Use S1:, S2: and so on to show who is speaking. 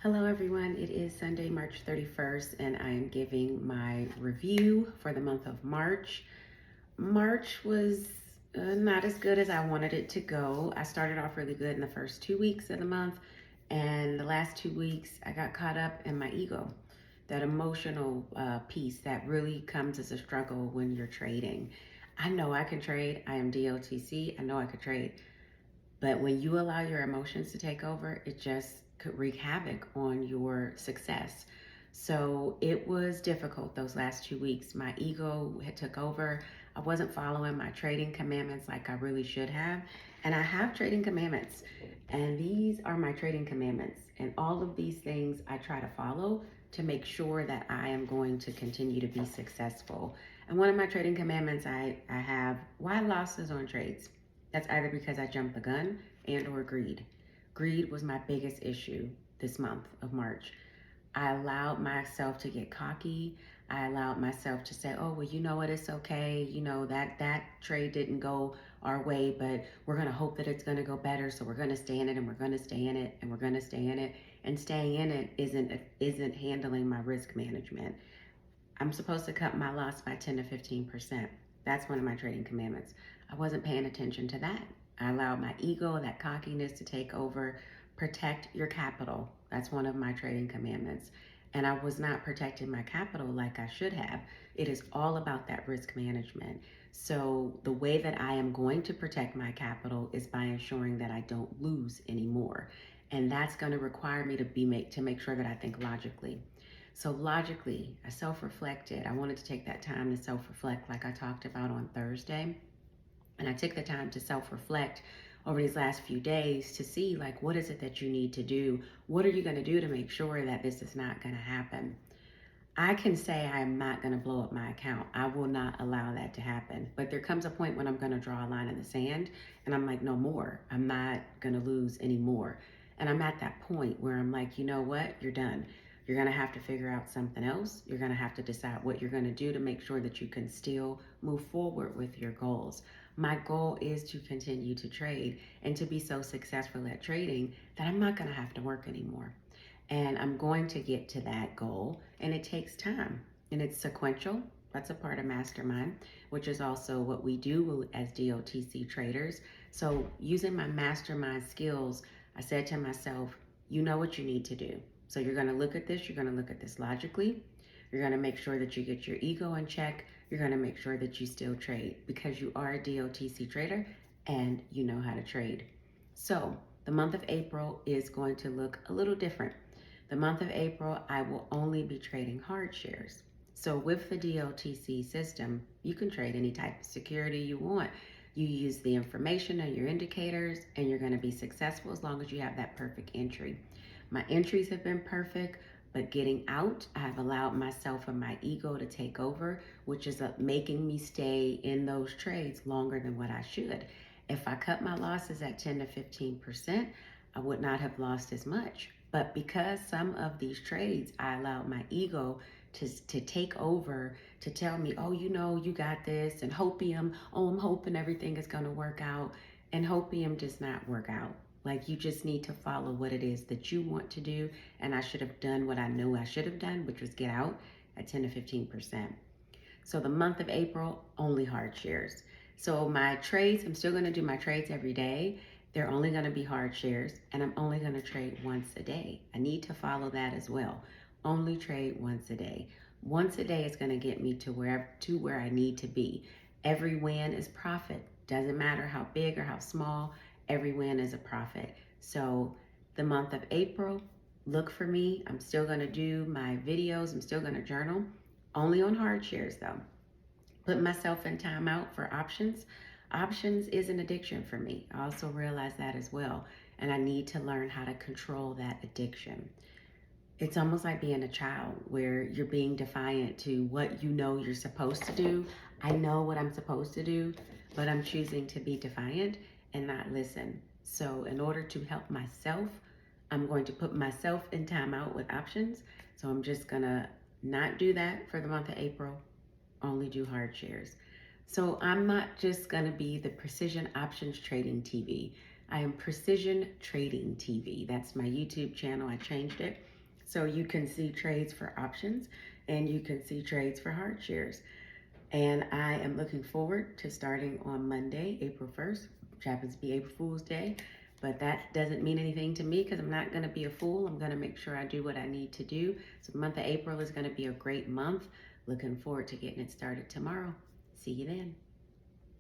S1: Hello everyone, it is Sunday, March 31st, and I am giving my review for the month of March. March was not as good as I wanted it to go. I started off really good in the first 2 weeks of the month, and the last 2 weeks I got caught up in my ego. That emotional piece that really comes as a struggle when you're trading. I know I can trade. I am DOTC. I know I could trade. But when you allow your emotions to take over, it just could wreak havoc on your success. So it was difficult those last 2 weeks. My ego had took over. I wasn't following my trading commandments like I really should have. And I have trading commandments. And these are my trading commandments. And all of these things I try to follow to make sure that I am going to continue to be successful. And one of my trading commandments I have wide losses on trades. That's either because I jumped the gun and or greed. Greed was my biggest issue this month of March. I allowed myself to get cocky. I allowed myself to say, oh, well, you know what, it's okay. You know, that trade didn't go our way, but we're going to hope that it's going to go better. So we're going to stay in it and we're going to stay in it and we're going to stay in it. And staying in it isn't handling my risk management. I'm supposed to cut my loss by 10 to 15%. That's one of my trading commandments. I wasn't paying attention to that. I allowed my ego, that cockiness to take over. Protect your capital. That's one of my trading commandments. And I was not protecting my capital like I should have. It is all about that risk management. So the way that I am going to protect my capital is by ensuring that I don't lose anymore. And that's going to require me to make sure that I think logically. So logically, I self-reflected. I wanted to take that time to self-reflect like I talked about on Thursday. And I took the time to self-reflect over these last few days to see, like, what is it that you need to do? What are you going to do to make sure that this is not going to happen? I can say I'm not going to blow up my account. I will not allow that to happen. But there comes a point when I'm going to draw a line in the sand and I'm like, no more. I'm not going to lose anymore. And I'm at that point where I'm like, you know what? You're done. You're going to have to figure out something else. You're going to have to decide what you're going to do to make sure that you can still move forward with your goals. My goal is to continue to trade and to be so successful at trading that I'm not going to have to work anymore. And I'm going to get to that goal, and it takes time. And it's sequential. That's a part of Mastermind, which is also what we do as DOTC traders. So using my Mastermind skills, I said to myself, you know what you need to do. So you're going to look at this. You're going to look at this logically. You're going to make sure that you get your ego in check. You're going to make sure that you still trade because you are a DOTC trader and you know how to trade. So the month of April is going to look a little different. The month of April, I will only be trading hard shares. So with the DOTC system, you can trade any type of security you want. You use the information and your indicators, and you're going to be successful as long as you have that perfect entry. My entries have been perfect, but getting out, I've allowed myself and my ego to take over, which is making me stay in those trades longer than what I should. If I cut my losses at 10 to 15%, I would not have lost as much. But because some of these trades, I allowed my ego to take over, to tell me, oh, you know, you got this, and hopium, oh, I'm hoping everything is going to work out. And hopium does not work out. Like, you just need to follow what it is that you want to do. And I should have done what I know I should have done, which was get out at 10 to 15%. So the month of April, only hard shares. So my trades, I'm still going to do my trades every day. They're only going to be hard shares, and I'm only going to trade once a day. I need to follow that as well. Only trade once a day. Once a day is going to get me to where I need to be. Every win is profit. Doesn't matter how big or how small, every win is a profit. So the month of April, look for me. I'm still going to do my videos. I'm still going to journal. Only on hard shares though. Put myself in timeout for options. Options is an addiction for me. I also realize that as well. And I need to learn how to control that addiction. It's almost like being a child where you're being defiant to what you know you're supposed to do. I know what I'm supposed to do, but I'm choosing to be defiant and not listen. So in order to help myself, I'm going to put myself in timeout with options. So I'm just gonna not do that for the month of April, only do hard shares. So I'm not just gonna be the Precision Options Trading TV. I am Precision Trading TV. That's my YouTube channel. I changed it. So you can see trades for options and you can see trades for hard shares. And I am looking forward to starting on Monday, April 1st, which happens to be April Fool's Day. But that doesn't mean anything to me because I'm not going to be a fool. I'm going to make sure I do what I need to do. So the month of April is going to be a great month. Looking forward to getting it started tomorrow. See you then.